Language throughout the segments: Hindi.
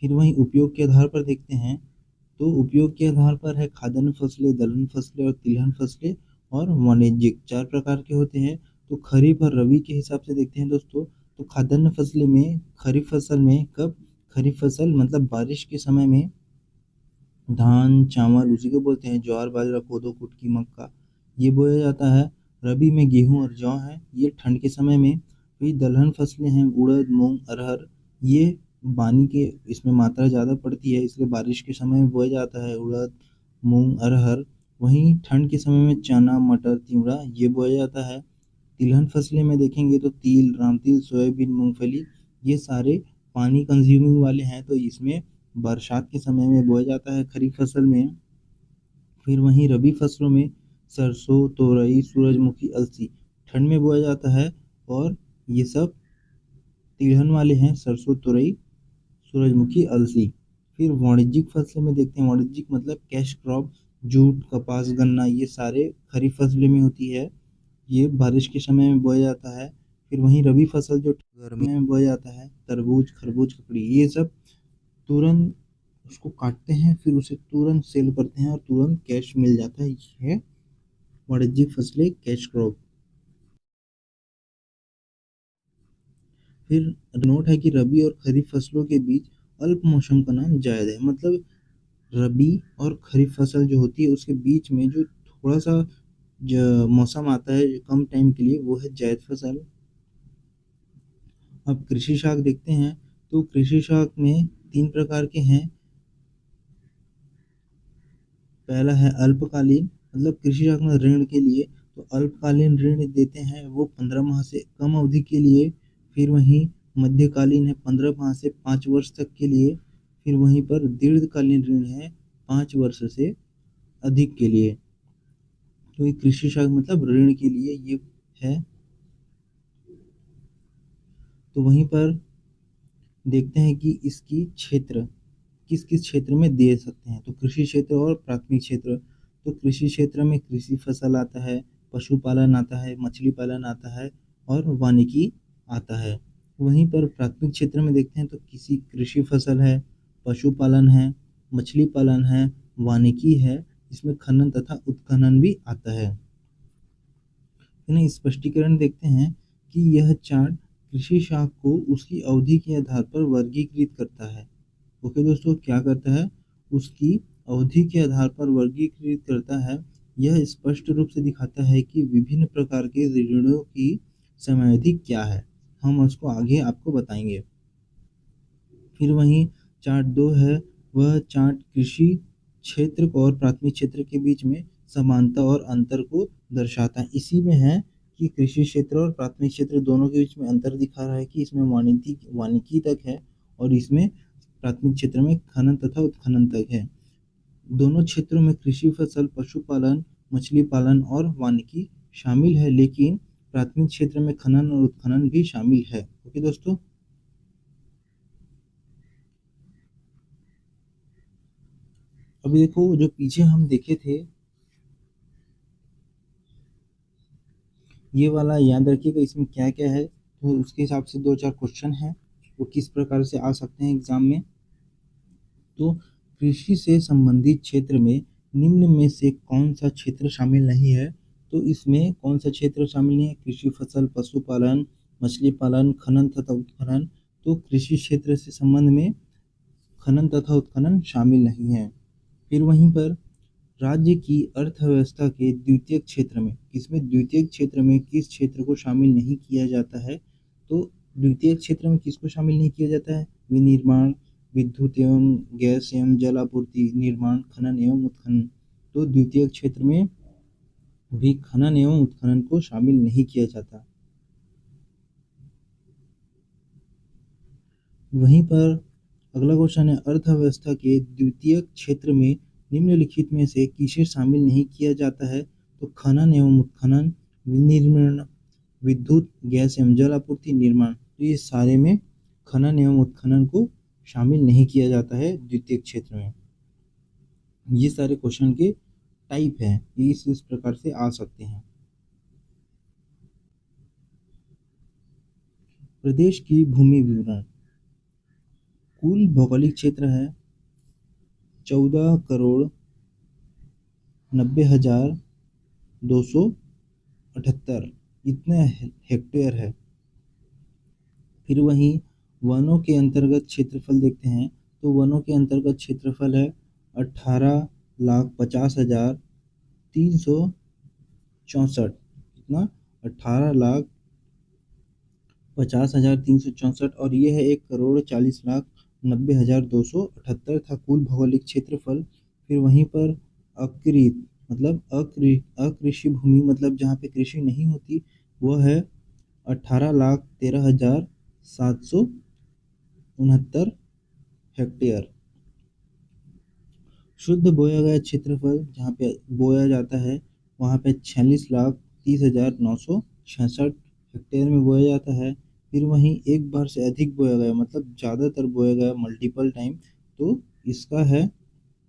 फिर वहीं उपयोग के आधार पर देखते हैं, तो उपयोग के आधार पर है खाद्यान्न फसलें, दलहन फसलें और तिलहन फसलें, और वाणिज्यिक चार प्रकार के होते हैं। तो खरीफ और रबी के हिसाब से देखते हैं दोस्तों, तो खाद्यान्न फसलें में खरीफ फसल में कब, खरीफ फसल मतलब बारिश के समय में धान चावल उसी को बोलते हैं, ज्वार बाजरा कोदो कुटकी मक्का ये बोया जाता है। रबी में गेहूं और जौ है, ये ठंड के समय में। फिर दलहन फसलें हैं उड़द मूंग अरहर, ये पानी के इसमें मात्रा ज़्यादा पड़ती है इसलिए बारिश के समय में बोया जाता है उड़द मूंग अरहर। वहीं ठंड के समय में चना मटर तिवड़ा ये बोया जाता है। तिलहन फसलें में देखेंगे तो तिल रामतिल सोयाबीन मूंगफली ये सारे पानी कंज्यूमिंग वाले हैं, तो इसमें बरसात के समय में बोया जाता है खरीफ फसल में। फिर वहीं रबी फसलों में सरसों तोरई सूरजमुखी अलसी ठंड में बोया जाता है, और ये सब तिलहन वाले हैं सरसों तोरई सूरजमुखी अलसी। फिर वाणिज्यिक फसलें में देखते हैं, वाणिज्यिक मतलब कैश क्रॉप, जूट कपास गन्ना ये सारे खरीफ फसलें में होती है, ये बारिश के समय में बोया जाता है। फिर वहीं रबी फसल जो गर्मी में बोया जाता है, तरबूज खरबूज ककड़ी ये सब तुरंत उसको काटते हैं फिर उसे तुरंत सेल करते हैं और तुरंत कैश मिल जाता है, ये है वाणिज्यिक फसलें कैश क्रॉप। फिर नोट है कि रबी और खरीफ फसलों के बीच अल्प मौसम का नाम जायद है, मतलब रबी और खरीफ फसल जो होती है उसके बीच में जो थोड़ा सा मौसम आता है जो कम टाइम के लिए वो है जायद फसल। अब कृषि शाख देखते हैं, तो कृषि शाख में तीन प्रकार के हैं। पहला है अल्पकालीन, मतलब कृषि शाख में ऋण के लिए, तो अल्पकालीन ऋण देते हैं वो 15 माह से कम अवधि के लिए। फिर वहीं मध्यकालीन है 15 माह से 5 वर्ष तक के लिए। फिर वहीं पर दीर्घकालीन ऋण है 5 वर्ष से अधिक के लिए। तो ये कृषि शाख मतलब ऋण के लिए ये है। तो वहीं पर देखते हैं कि इसकी क्षेत्र किस किस क्षेत्र में दे सकते हैं, तो कृषि क्षेत्र और प्राथमिक क्षेत्र। तो कृषि क्षेत्र में कृषि फसल आता है, पशुपालन आता है, मछली पालन आता है और वानिकी आता है। वहीं पर प्राथमिक क्षेत्र में देखते हैं तो किसी कृषि फसल है, पशुपालन है, मछली पालन है, वानिकी है, इसमें खनन तथा उत्खनन भी आता है। इन्हें स्पष्टीकरण देखते हैं कि यह चार्ट कृषि शाख को उसकी अवधि के आधार पर वर्गीकृत करता है। ओके दोस्तों, क्या करता है, उसकी अवधि के आधार पर वर्गीकृत करता है। यह स्पष्ट रूप से दिखाता है कि विभिन्न प्रकार के ऋणों की समयावधि क्या है, हम उसको आगे आपको बताएंगे। फिर वहीं चार्ट 2 है, वह चार्ट कृषि क्षेत्र और प्राथमिक क्षेत्र के बीच में समानता और अंतर को दर्शाता है। इसी में है कि कृषि क्षेत्र और प्राथमिक क्षेत्र दोनों के बीच में अंतर दिखा रहा है कि इसमें वानिकी तक है और इसमें प्राथमिक क्षेत्र में खनन तथा उत्खनन तक है। दोनों क्षेत्रों में कृषि फसल पशुपालन मछली पालन और वानिकी शामिल है, लेकिन प्राथमिक क्षेत्र में खनन और उत्खनन भी शामिल है। ओके दोस्तों, अभी देखो जो पीछे हम देखे थे ये वाला याद रखिएगा, इसमें क्या क्या है, तो उसके हिसाब से दो चार क्वेश्चन है वो किस प्रकार से आ सकते हैं एग्जाम में। तो कृषि से संबंधित क्षेत्र में निम्न में से कौन सा क्षेत्र शामिल नहीं है, तो इसमें कौन सा क्षेत्र शामिल नहीं है, कृषि फसल पशुपालन मछली पालन खनन तथा उत्खनन। तो कृषि क्षेत्र से संबंध में खनन तथा उत्खनन शामिल नहीं है। फिर वहीं पर राज्य की अर्थव्यवस्था के द्वितीयक क्षेत्र में, किसमें द्वितीयक क्षेत्र में किस क्षेत्र को शामिल नहीं किया जाता है, तो द्वितीयक क्षेत्र में किसको शामिल नहीं किया जाता है, विनिर्माण विद्युत एवं गैस एवं जल आपूर्ति निर्माण खनन एवं उत्खनन। तो द्वितीयक क्षेत्र में भी खनन एवं उत्खनन को शामिल नहीं किया जाता। वहीं पर अगला क्वेश्चन है, अर्थव्यवस्था के द्वितीयक क्षेत्र में निम्नलिखित में से किसे शामिल नहीं किया जाता है, तो खनन एवं उत्खनन विनिर्माण विद्युत गैस एवं जल आपूर्ति निर्माण। तो ये सारे में खनन एवं उत्खनन को शामिल नहीं किया जाता है द्वितीयक क्षेत्र में। ये सारे क्वेश्चन के टाइप हैं, ये इस प्रकार से आ सकते हैं। प्रदेश की भूमि विवरण, कुल भौगोलिक क्षेत्र है 14,90,278 इतना हेक्टेयर है। फिर वहीं वनों के अंतर्गत क्षेत्रफल देखते हैं, तो वनों के अंतर्गत क्षेत्रफल है 18,50,364। कितना? 18,50,364 और ये है 1,40,90,278 था कुल भौगोलिक क्षेत्रफल। फिर वहीं पर अकृत मतलब अकृषि भूमि मतलब जहाँ पे कृषि नहीं होती वह है 18,13,769 हेक्टेयर। शुद्ध बोया गया क्षेत्रफल जहाँ पे बोया जाता है वहाँ पे 46,30,966 हेक्टेयर में बोया जाता है। फिर वहीं एक बार से अधिक बोया गया मतलब ज़्यादातर बोया गया मल्टीपल टाइम, तो इसका है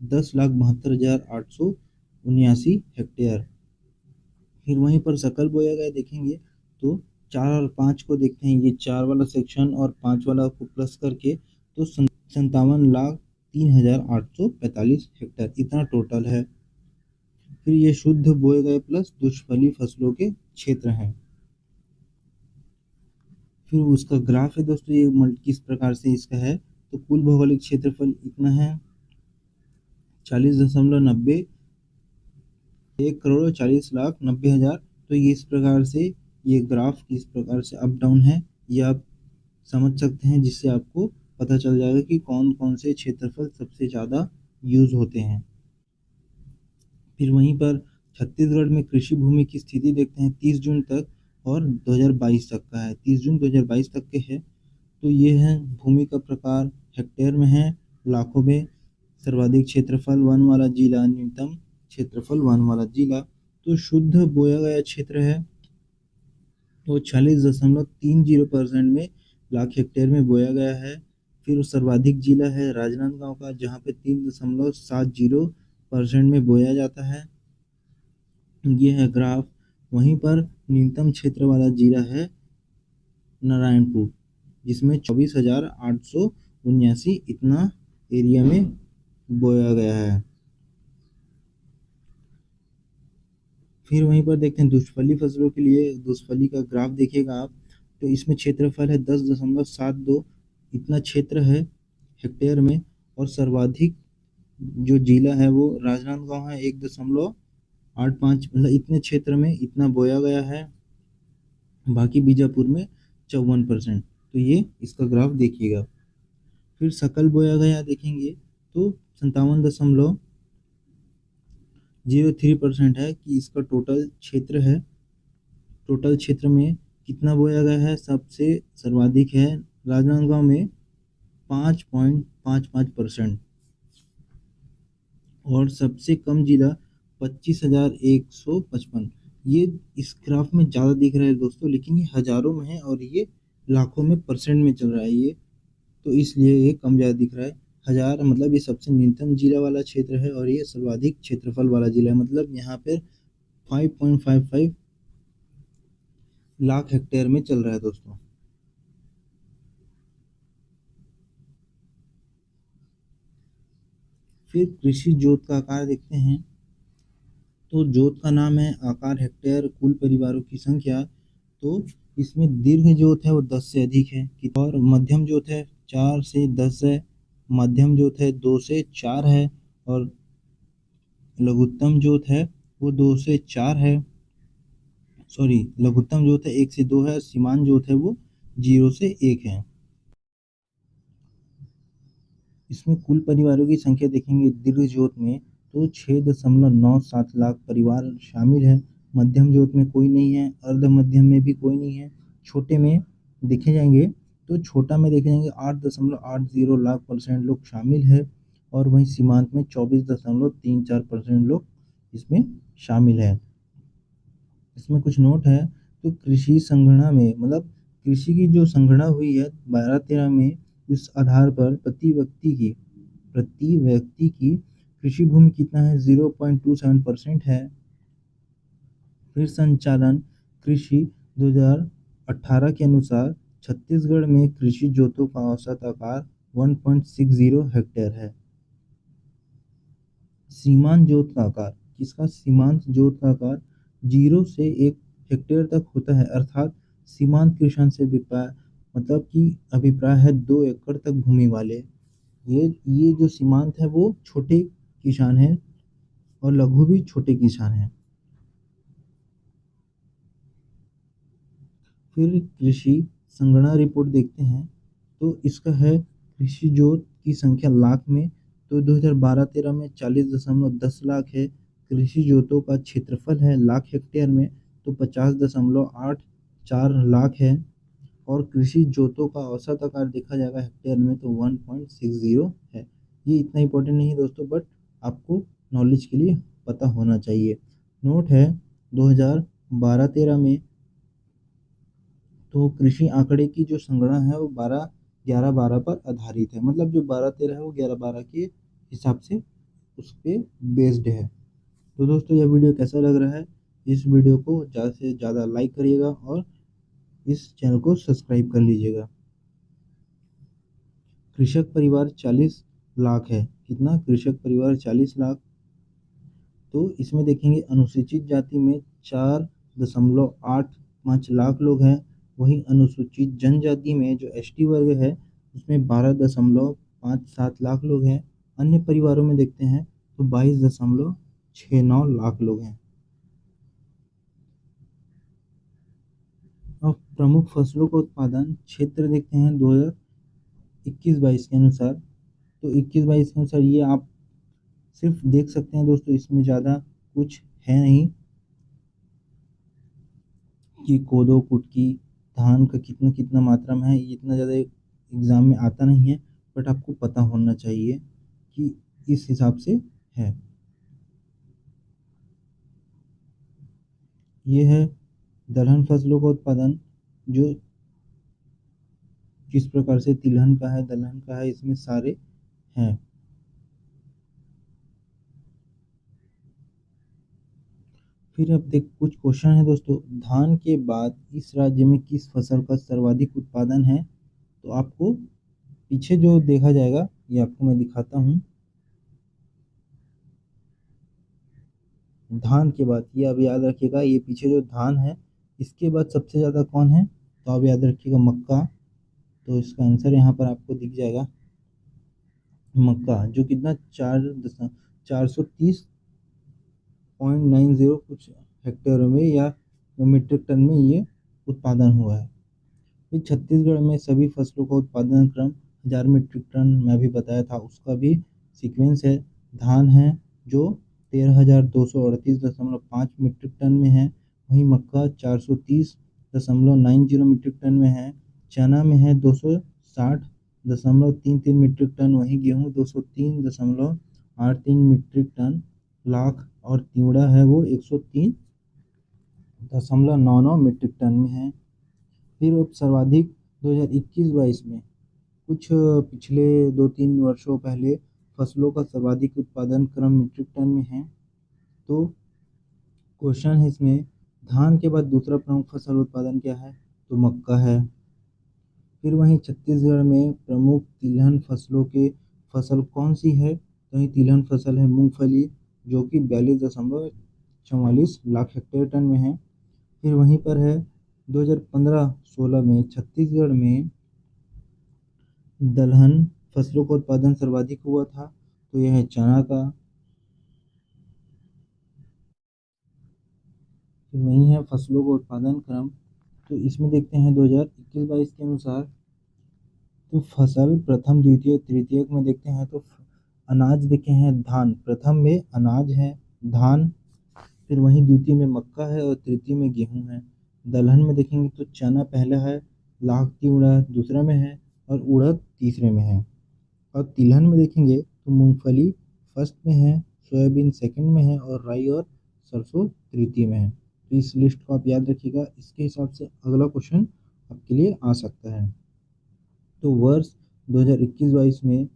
10,72,879 हेक्टेयर। फिर वहीं पर सकल बोया गया देखेंगे तो 4 और 5 को देखते हैं, ये 4 वाला सेक्शन और 5 वाला को प्लस करके तो 57,03,845 हेक्टेयर इतना टोटल है। फिर ये शुद्ध बोए गए प्लस दुष्फली फसलों के क्षेत्र हैं। फिर उसका ग्राफ है दोस्तों, ये किस प्रकार से इसका है, तो कुल भौगोलिक क्षेत्रफल इतना है 40,90 1,40,90,000। तो ये इस प्रकार से ये ग्राफ किस प्रकार से अप डाउन है ये आप समझ सकते हैं, जिससे आपको पता चल जाएगा कि कौन कौन से क्षेत्रफल सबसे ज़्यादा यूज होते हैं। फिर वहीं पर छत्तीसगढ़ में कृषि भूमि की स्थिति देखते हैं 30 जून तक और 2022 तक का है, 30 जून 2022 तक के है। तो ये है भूमि का प्रकार हेक्टेयर में है, लाखों में, सर्वाधिक क्षेत्रफल वन वाला जिला, न्यूनतम क्षेत्रफल वन वाला जिला। तो शुद्ध बोया गया क्षेत्र है तो 46,30% में लाख हेक्टेयर में बोया गया है। फिर सर्वाधिक जिला है राजनांदगांव का जहाँ पे 3,70% में बोया जाता है, ये है ग्राफ। वहीं पर न्यूनतम क्षेत्र वाला जिला है नारायणपुर जिसमें 24,879 इतना एरिया में बोया गया है। फिर वहीं पर देखते हैं दुष्फली फसलों के लिए, दुष्फली का ग्राफ देखिएगा आप, तो इसमें क्षेत्रफल है 10,72 इतना क्षेत्र है हेक्टेयर में, और सर्वाधिक जो जिला है वो राजनांदगांव है 1,85 मतलब इतने क्षेत्र में इतना बोया गया है, बाकी बीजापुर में 54%। तो ये इसका ग्राफ देखिएगा। फिर सकल बोया गया देखेंगे तो 57,03% है कि इसका टोटल क्षेत्र है। टोटल क्षेत्र में कितना बोया गया है, सबसे सर्वाधिक है राजनांदगांव में 5.55% और सबसे कम जिला 25,155। ये इस ग्राफ में ज़्यादा दिख रहा है दोस्तों, लेकिन ये हजारों में है और ये लाखों में परसेंट में चल रहा है ये, तो इसलिए ये कम ज़्यादा दिख रहा है। हजार मतलब ये सबसे न्यूनतम जिला वाला क्षेत्र है और ये सर्वाधिक क्षेत्रफल वाला जिला है, मतलब यहाँ पर 5.55 लाख हेक्टेयर में चल रहा है दोस्तों। फिर कृषि जोत का आकार देखते हैं, तो जोत का नाम है आकार हेक्टेयर कुल परिवारों की संख्या। तो इसमें दीर्घ जोत है वो 10 से अधिक है और मध्यम जोत है 4 से 10 है, मध्यम जोत है 2 से 4 है और लघुत्तम जोत है वो 2 से 4 है। सॉरी, लघुत्तम जोत है 1 से 2 है, सीमांत जोत है वो 0 से 1 है। इसमें कुल परिवारों की संख्या देखेंगे दीर्घ जोत में तो 6.97 लाख परिवार शामिल है, मध्यम जोत में कोई नहीं है, अर्ध मध्यम में भी कोई नहीं है, छोटे में देखे जाएंगे तो छोटा में देखे जाएंगे 8.80 लाख परसेंट लोग शामिल है, और वहीं सीमांत में 24.34% लोग इसमें शामिल है। इसमें कुछ नोट है, तो कृषि संगणना में मतलब कृषि की जो संगणना हुई है 12-13 में, इस आधार पर प्रति व्यक्ति की कृषि भूमि कितना है 0.27% है। फिर संचालन कृषि 2018 के अनुसार छत्तीसगढ़ में कृषि जोतों का औसत आकार 1.60 हेक्टेयर है। सीमांत जोत का आकार, किसका सीमांत जोत का आकार 0 से 1 हेक्टेयर तक होता है, अर्थात सीमांत किसान से अभिप्राय मतलब कि अभिप्राय है 2 एकड़ तक भूमि वाले। ये जो सीमांत है वो छोटे किसान हैं और लघु भी छोटे किसान हैं। फिर कृषि संगणना रिपोर्ट देखते हैं, तो इसका है कृषि जोत की संख्या लाख में, तो 2012-13 में 40.10 लाख है। कृषि जोतों का क्षेत्रफल है लाख हेक्टेयर में, तो 50.84 लाख है। और कृषि जोतों का औसत आकार देखा जाएगा हेक्टेयर में, तो 1.60 है। ये इतना इम्पोर्टेंट नहीं है दोस्तों, बट आपको नॉलेज के लिए पता होना चाहिए। नोट है 2012-13 में तो कृषि आंकड़े की जो संगणना है वो 11-12 पर आधारित है, मतलब जो 12-13 है वो 11-12 के हिसाब से उस पे बेस्ड है। तो दोस्तों यह वीडियो कैसा लग रहा है, इस वीडियो को ज़्यादा से ज़्यादा लाइक करिएगा और इस चैनल को सब्सक्राइब कर लीजिएगा। कृषक परिवार 40 लाख है, कितना कृषक परिवार 40 लाख। तो इसमें देखेंगे अनुसूचित जाति में 4.85 लाख लोग हैं, वहीं अनुसूचित जनजाति में जो एसटी वर्ग है उसमें 12.57 लाख लोग हैं। अन्य परिवारों में देखते हैं तो 22.69 लाख लोग हैं। अब प्रमुख फसलों का उत्पादन क्षेत्र देखते हैं 2021-22 के अनुसार। तो 21-22 के अनुसार ये आप सिर्फ देख सकते हैं दोस्तों, इसमें ज़्यादा कुछ है नहीं कि कोदो कुटकी धान का कितना कितना मात्रा में है, ये इतना ज़्यादा एग्ज़ाम में आता नहीं है, बट आपको पता होना चाहिए कि इस हिसाब से है। ये है दलहन फसलों का उत्पादन, जो किस प्रकार से तिलहन का है दलहन का है इसमें सारे हैं। फिर अब देख कुछ क्वेश्चन है दोस्तों, धान के बाद इस राज्य में किस फसल का सर्वाधिक उत्पादन है। तो आपको पीछे जो देखा जाएगा ये आपको मैं दिखाता हूँ। धान के बाद ये अब याद रखिएगा, ये पीछे जो धान है इसके बाद सबसे ज़्यादा कौन है, तो आप याद रखिएगा मक्का। तो इसका आंसर यहाँ पर आपको दिख जाएगा मक्का, जो कितना 430.90 कुछ हेक्टेयर में या मीट्रिक टन में ये उत्पादन हुआ है। फिर छत्तीसगढ़ में सभी फसलों का उत्पादन क्रम 1000 मीट्रिक टन मैं भी बताया था, उसका भी सीक्वेंस है। धान है जो 13,238.5 मीट्रिक टन में है, वहीं मक्का 430.90 मीट्रिक टन में है। चना में है 260.33 मीट्रिक टन, वहीं गेहूँ 203.83 मीट्रिक टन लाख, और तिवड़ा है वो 103.99 मीट्रिक टन में है। फिर अब सर्वाधिक 2021-22 में कुछ पिछले 2-3 वर्षों पहले फसलों का सर्वाधिक उत्पादन क्रम मीट्रिक टन में है। तो क्वेश्चन है इसमें, धान के बाद दूसरा प्रमुख फसल उत्पादन क्या है, तो मक्का है। फिर वहीं छत्तीसगढ़ में प्रमुख तिलहन फसलों के फसल कौन सी है, तो वहीं तिलहन फसल है मूंगफली, जो कि 42.44 लाख हेक्टेयर टन में है। फिर वहीं पर है 2015-16 में छत्तीसगढ़ में दलहन फसलों का उत्पादन सर्वाधिक हुआ था, तो यह है चना का। फिर वही है फसलों का उत्पादन क्रम, तो इसमें देखते हैं 2021-22 के अनुसार। तो फसल प्रथम द्वितीय तृतीय में देखते हैं तो अनाज देखे हैं धान, प्रथम में अनाज है धान, फिर वहीं द्वितीय में मक्का है और तृतीय में गेहूं है। दलहन में देखेंगे तो चना पहला है, लाख तिवड़ा दूसरा में है और उड़द तीसरे में है। और तिलहन में देखेंगे तो मूंगफली फर्स्ट में है, सोयाबीन सेकंड में है और राई और सरसों तृतीय में है। तो इस लिस्ट को आप याद रखिएगा, इसके हिसाब से अगला क्वेश्चन आपके लिए आ सकता है। तो वर्ष 2021-22 में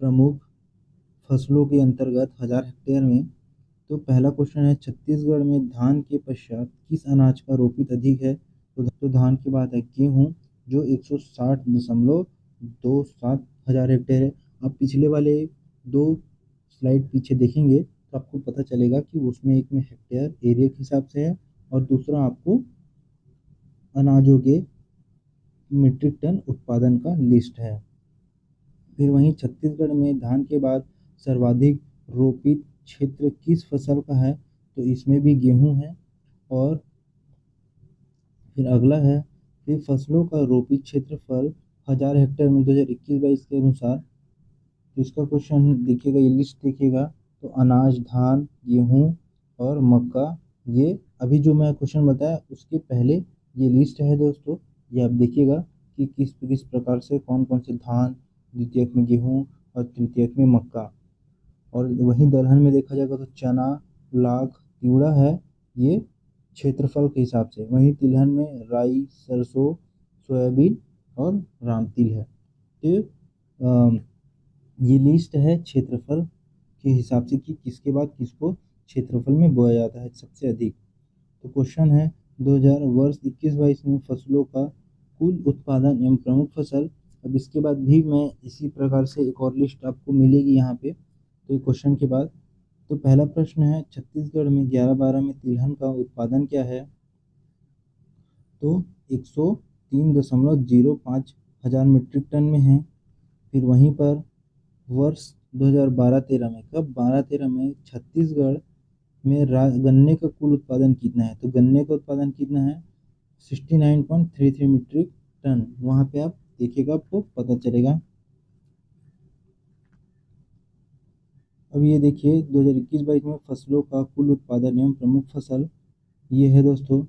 प्रमुख फसलों के अंतर्गत 1000 हेक्टेयर में, तो पहला क्वेश्चन है छत्तीसगढ़ में धान के पश्चात किस अनाज का रोपित अधिक है, तो धान के बाद है गेहूँ जो 160.27 1000 हेक्टेयर है। आप पिछले वाले 2 स्लाइड पीछे देखेंगे तो आपको पता चलेगा कि उसमें एक में हेक्टेयर एरिया के हिसाब से है और दूसरा आपको अनाजों के मीट्रिक टन उत्पादन का लिस्ट है। फिर वहीं छत्तीसगढ़ में धान के बाद सर्वाधिक रोपित क्षेत्र किस फसल का है, तो इसमें भी गेहूं है। और फिर अगला है, फिर फसलों का रोपित क्षेत्रफल 1000 हेक्टेयर में 2021-22 के अनुसार। तो इसका क्वेश्चन देखिएगा, ये लिस्ट देखिएगा तो अनाज, धान, गेहूं और मक्का, ये अभी जो मैं क्वेश्चन बताया उसके पहले ये लिस्ट है दोस्तों। ये आप देखिएगा कि किस किस प्रकार से कौन कौन से धान, द्वितीयक में गेहूं और तृतीयक में मक्का। और वहीं दलहन में देखा जाएगा तो चना, लाख, तिवड़ा है, ये क्षेत्रफल के हिसाब से। वहीं तिलहन में राई, सरसों, सोयाबीन और रामतिल है। तो ये लिस्ट है क्षेत्रफल के हिसाब से कि किसके बाद किसको क्षेत्रफल में बोया जाता है सबसे अधिक। तो क्वेश्चन है 2000 वर्ष 21-22 में फसलों का कुल उत्पादन एवं प्रमुख फसल। अब इसके बाद भी मैं इसी प्रकार से एक और लिस्ट आपको मिलेगी यहाँ पे, तो क्वेश्चन के बाद। तो पहला प्रश्न है, छत्तीसगढ़ में 11-12 में तिलहन का उत्पादन क्या है, तो 103.05 हजार मीट्रिक टन में है। फिर वहीं पर वर्ष 2012-13 में, कब 12-13 में छत्तीसगढ़ में गन्ने का कुल उत्पादन कितना है, तो गन्ने का उत्पादन कितना है 69.33 मीट्रिक टन। वहाँ पे आप देखिएगा, आपको पता चलेगा। अब ये देखिए 2021-22 में फसलों का कुल उत्पादन एवं प्रमुख फसल, ये है दोस्तों।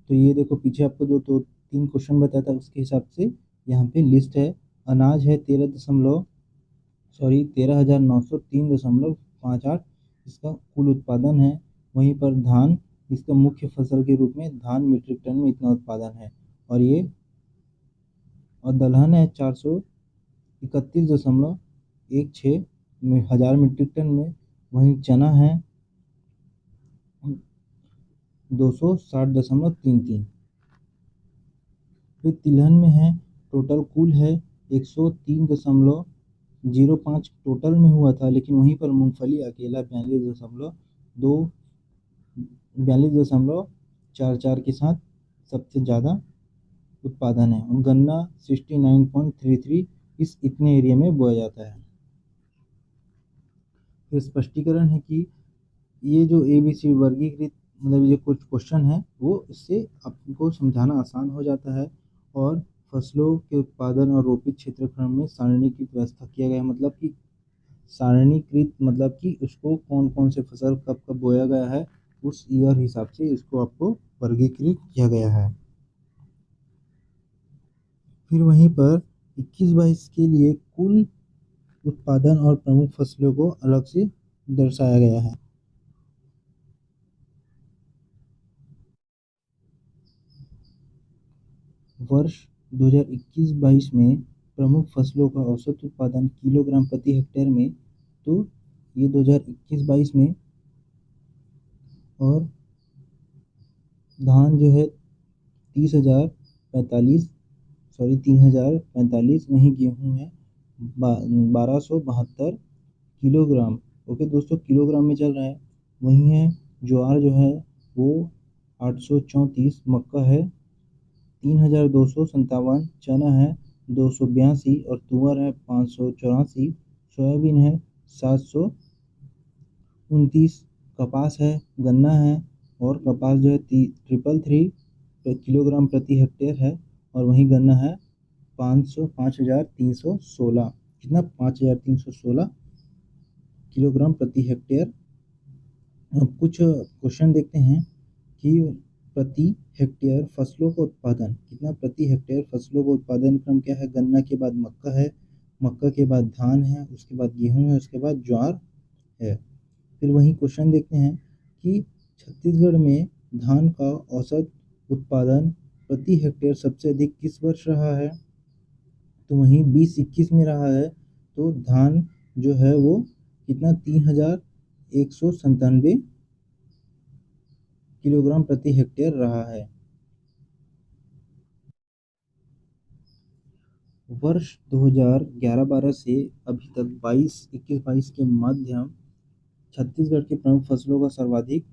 तो ये देखो पीछे आपको जो तो 3 क्वेश्चन बताया था उसके हिसाब से यहाँ पे लिस्ट है। अनाज है 13,903.58 इसका कुल उत्पादन है। वहीं पर धान, इसका मुख्य फसल के रूप में धान मीट्रिक टन में इतना उत्पादन है। और ये और दलहन है 431.16 हजार मीट्रिक टन में। वहीं चना है 260.33। फिर तिलहन में है, टोटल कुल है 103.05 टोटल में हुआ था, लेकिन वहीं पर मूंगफली अकेला 42.44 के साथ सबसे ज़्यादा उत्पादन है। और गन्ना 69.33 इस इतने एरिया में बोया जाता है। फिर स्पष्टीकरण है कि ये जो ABC वर्गीकृत मतलब ये कुछ क्वेश्चन है वो इससे आपको समझाना आसान हो जाता है। और फसलों के उत्पादन और रोपित क्षेत्रफल में सारणीकृत व्यवस्था किया गया है, मतलब कि सारणीकृत मतलब कि उसको कौन कौन से फसल कब कब बोया गया है उस ईयर हिसाब से इसको आपको वर्गीकृत किया गया है। फिर वहीं पर 21-22 के लिए कुल उत्पादन और प्रमुख फसलों को अलग से दर्शाया गया है। वर्ष 2021-22 में प्रमुख फसलों का औसत उत्पादन किलोग्राम प्रति हेक्टेयर में, तो ये 2021-22 में। और धान जो है 3045, वहीं गेहूं है 1272 किलोग्राम। ओके दोस्तों, किलोग्राम में चल रहा है। वहीं है ज्वार जो है वो 834, मक्का है 3257, चना है 282 और तुअर है 584, सोयाबीन है 729, कपास है, गन्ना है और कपास जो है 333 किलोग्राम प्रति हेक्टेयर है। और वहीं गन्ना है 5316, कितना 5316 किलोग्राम प्रति हेक्टेयर। अब कुछ क्वेश्चन देखते हैं कि प्रति हेक्टेयर फसलों का उत्पादन कितना, प्रति हेक्टेयर फसलों का उत्पादन क्रम क्या है। गन्ना के बाद मक्का है, मक्का के बाद धान है, उसके बाद गेहूं है, उसके बाद ज्वार है। फिर वही क्वेश्चन देखते हैं कि छत्तीसगढ़ में धान का औसत उत्पादन प्रति हेक्टेयर सबसे अधिक किस वर्ष रहा है, तो वहीं 2021 में रहा है। तो धान जो है वो कितना 3197 किलोग्राम प्रति हेक्टेयर रहा है। वर्ष 2011-12 से अभी तक 21-22 के मध्य छत्तीसगढ़ की प्रमुख फसलों का सर्वाधिक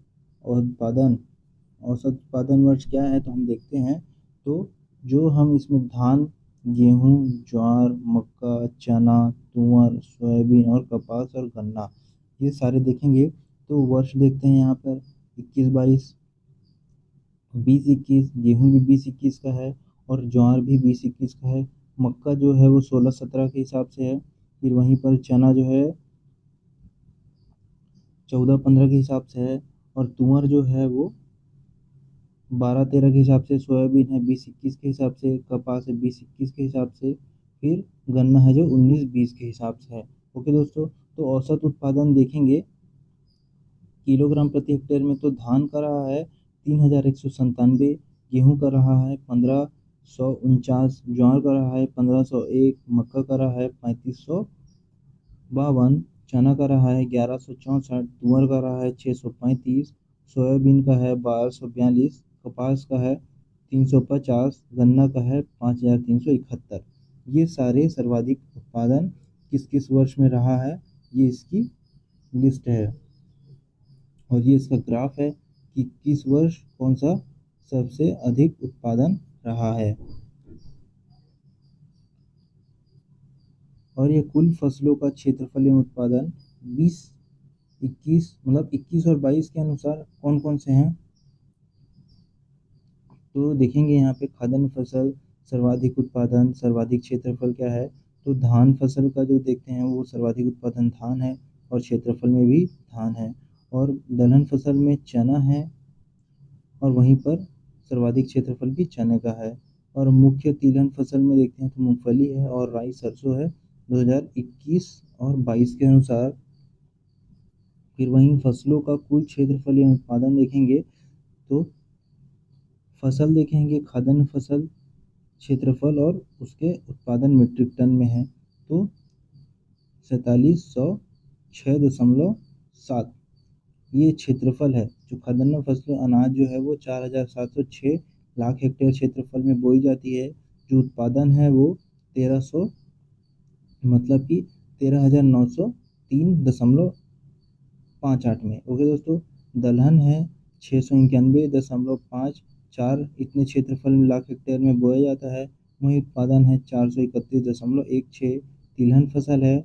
उत्पादन औसत उत्पादन वर्ष क्या है, तो हम देखते हैं। तो जो हम इसमें धान, गेहूं, ज्वार, मक्का, चना, तुअर, सोयाबीन और कपास और गन्ना, ये सारे देखेंगे। तो वर्ष देखते हैं यहाँ पर 21-22, 20-21, गेहूं भी 20-21 का है और ज्वार भी 20-21 का है। मक्का जो है वो 16-17 के हिसाब से है। फिर वहीं पर चना जो है 14-15 के हिसाब से है। और तुअर जो है वो 12-13 के हिसाब से। सोयाबीन है 20-21 के हिसाब से। कपास है 20-21 के हिसाब से। फिर गन्ना है जो 19-20 के हिसाब से है। ओके दोस्तों, तो औसत उत्पादन देखेंगे किलोग्राम प्रति हेक्टेयर में, तो धान का रहा है 3197, गेहूं का रहा है 1549, ज्वार का रहा है 1501, मक्का का रहा है 3552, चना का रहा है 1164, तुअर का रहा है 635, सोयाबीन का है 1242, कपास का है 350, गन्ना का है 5371। ये सारे सर्वाधिक उत्पादन किस किस वर्ष में रहा है, ये इसकी लिस्ट है। और ये इसका ग्राफ है कि किस वर्ष कौन सा सबसे अधिक उत्पादन रहा है। और ये कुल फसलों का क्षेत्रफल एवं उत्पादन 20-21 मतलब 21 और 22 के अनुसार कौन कौन से हैं, तो देखेंगे यहाँ पे खाद्यान्न फसल सर्वाधिक उत्पादन सर्वाधिक क्षेत्रफल क्या है। तो धान फसल का जो देखते हैं वो सर्वाधिक उत्पादन धान है और क्षेत्रफल में भी धान है। और दलहन फसल में चना है और वहीं पर सर्वाधिक क्षेत्रफल भी चने का है। और मुख्य तिलहन फसल में देखते हैं तो मूंगफली है और राई सरसों है 2021 और 22 के अनुसार। फिर वहीं फसलों का कुल क्षेत्रफल या उत्पादन देखेंगे तो फसल देखेंगे खाद्यान्न फसल क्षेत्रफल और उसके उत्पादन मीट्रिक टन में है, तो 4706.7 ये क्षेत्रफल है। जो खाद्यान्न फसलें अनाज जो है वो 4706 लाख हेक्टेयर क्षेत्रफल में बोई जाती है। जो उत्पादन है वो 1300 मतलब कि 13,903.58 में। ओके दोस्तों, दलहन है 691.54 इतने क्षेत्रफल में लाख हेक्टेयर में बोया जाता है। वहीं उत्पादन है 431.16। तिलहन फसल है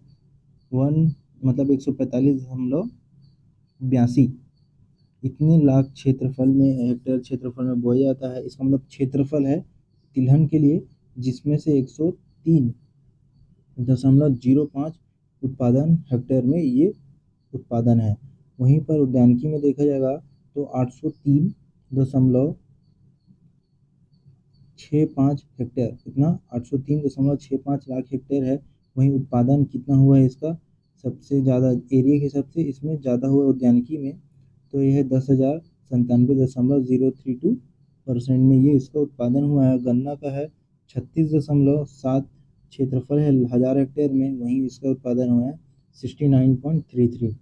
वन मतलब 145.82 इतने लाख क्षेत्रफल में हेक्टेयर क्षेत्रफल में बोया जाता है। इसका मतलब क्षेत्रफल है तिलहन के लिए, जिसमें से 103.05 उत्पादन हेक्टेयर में ये उत्पादन है। वहीं पर उद्यानिकी में देखा जाएगा तो 803.65 हेक्टेयर, कितना 803.65 लाख हेक्टेयर है। वहीं उत्पादन कितना हुआ है इसका सबसे ज़्यादा एरिया के हिसाब से इसमें ज़्यादा हुआ उद्यानिकी में, तो यह 10,097.032% में ये इसका उत्पादन हुआ है। गन्ना का है 36.7 क्षेत्रफल है 1000 हेक्टेयर में, वहीं इसका उत्पादन हुआ है 69.33।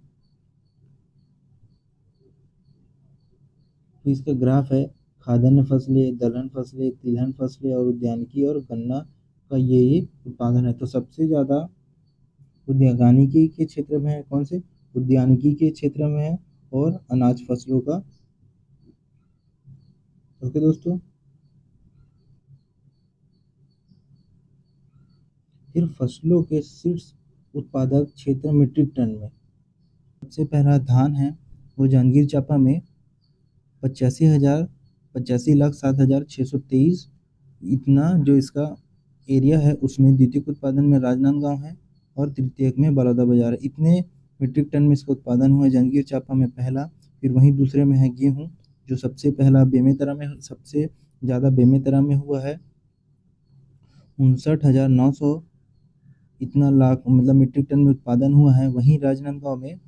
इसका ग्राफ है खाद्यान्न फसलें, दलहन फसलें, तिलहन फसलें और उद्यानिकी और गन्ना का ये उत्पादन है। तो सबसे ज़्यादा उद्यानिकी के क्षेत्र में है, कौन से उद्यानिकी के क्षेत्र में है और अनाज फसलों का। ओके दोस्तों, फिर फसलों के शीर्ष उत्पादक क्षेत्र मीट्रिक टन में सबसे पहला धान है, वो जांजगीर चांपा में 85,07,623 इतना जो इसका एरिया है। उसमें द्वितीयक उत्पादन में राजनांदगांव है और तृतीयक में बलौदाबाजार है। इतने मीट्रिक टन में इसका उत्पादन हुआ है जांजगीर चांपा में पहला। फिर वहीं दूसरे में है गेहूँ, जो सबसे पहला बेमेतरा में सबसे ज़्यादा बेमेतरा में हुआ है 59,900 इतना लाख मतलब मीट्रिक टन में उत्पादन हुआ है। वहीं राजनांदगांव में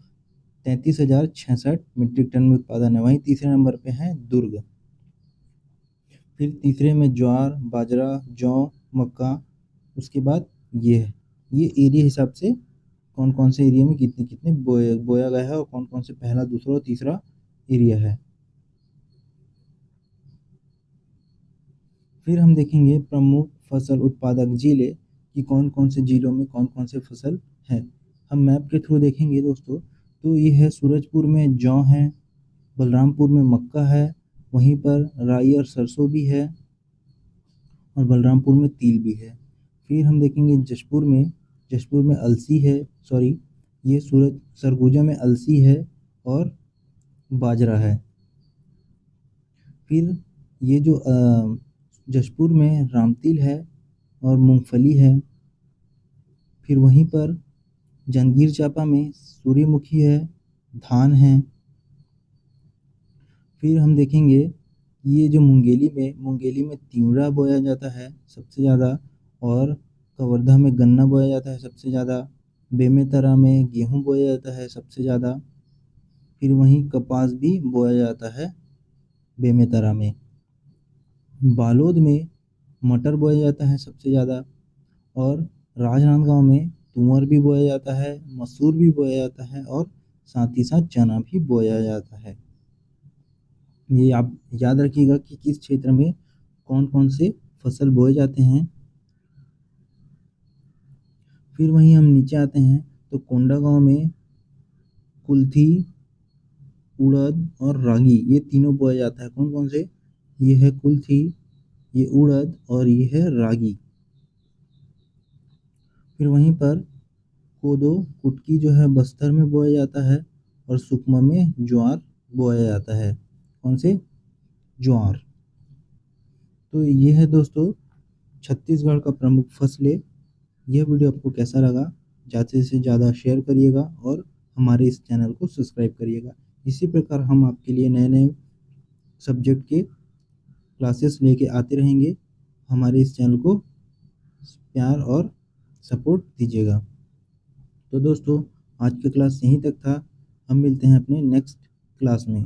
33,066 मीट्रिक टन में उत्पादन है। वहीं तीसरे नंबर पे है दुर्ग। फिर तीसरे में ज्वार, बाजरा, जौ, मक्का। उसके बाद ये है, ये एरिया हिसाब से कौन कौन से एरिया में कितने कितने बोया गया है और कौन कौन से पहला, दूसरा और तीसरा एरिया है। फिर हम देखेंगे प्रमुख फसल उत्पादक जिले। कि कौन कौन से जिलों में कौन कौन से फसल है। हम मैप के थ्रू देखेंगे दोस्तों, तो ये है सूरजपुर में जौ है, बलरामपुर में मक्का है, वहीं पर राई और सरसों भी है, और बलरामपुर में तिल भी है। फिर हम देखेंगे जशपुर में अलसी है, सॉरी, ये सरगुजा में अलसी है और बाजरा है। फिर ये जो जशपुर में रामतिल है और मूंगफली है। फिर वहीं पर जांजगीर चांपा में सूर्यमुखी है, धान है। फिर हम देखेंगे ये जो मुंगेली में तिवरा बोया जाता है सबसे ज़्यादा, और कवर्धा में गन्ना बोया जाता है सबसे ज़्यादा, बेमेतरा में गेहूँ बोया जाता है सबसे ज़्यादा। फिर वहीं कपास भी बोया जाता है बेमेतरा में। बालोद में मटर बोया जाता है सबसे ज़्यादा, और राजनांदगांव में तुअर भी बोया जाता है, मसूर भी बोया जाता है, और साथ ही साथ चना भी बोया जाता है। ये आप याद रखिएगा कि किस क्षेत्र में कौन कौन से फसल बोए जाते हैं। फिर वहीं हम नीचे आते हैं तो कोंडागांव में कुल्थी, उड़द और रागी, ये तीनों बोया जाता है। कौन कौन से? ये है कुल्थी, ये उड़द और ये है रागी। फिर वहीं पर कोदो, कुटकी जो है बस्तर में बोया जाता है, और सुकमा में ज्वार बोया जाता है। कौन से? ज्वार। तो ये है दोस्तों छत्तीसगढ़ का प्रमुख फसलें। यह वीडियो आपको कैसा लगा? ज़्यादा से ज़्यादा शेयर करिएगा और हमारे इस चैनल को सब्सक्राइब करिएगा। इसी प्रकार हम आपके लिए नए नए सब्जेक्ट के क्लासेस लेके आते रहेंगे। हमारे इस चैनल को प्यार और सपोर्ट दीजिएगा। तो दोस्तों आज की क्लास यहीं तक था। हम मिलते हैं अपने नेक्स्ट क्लास में।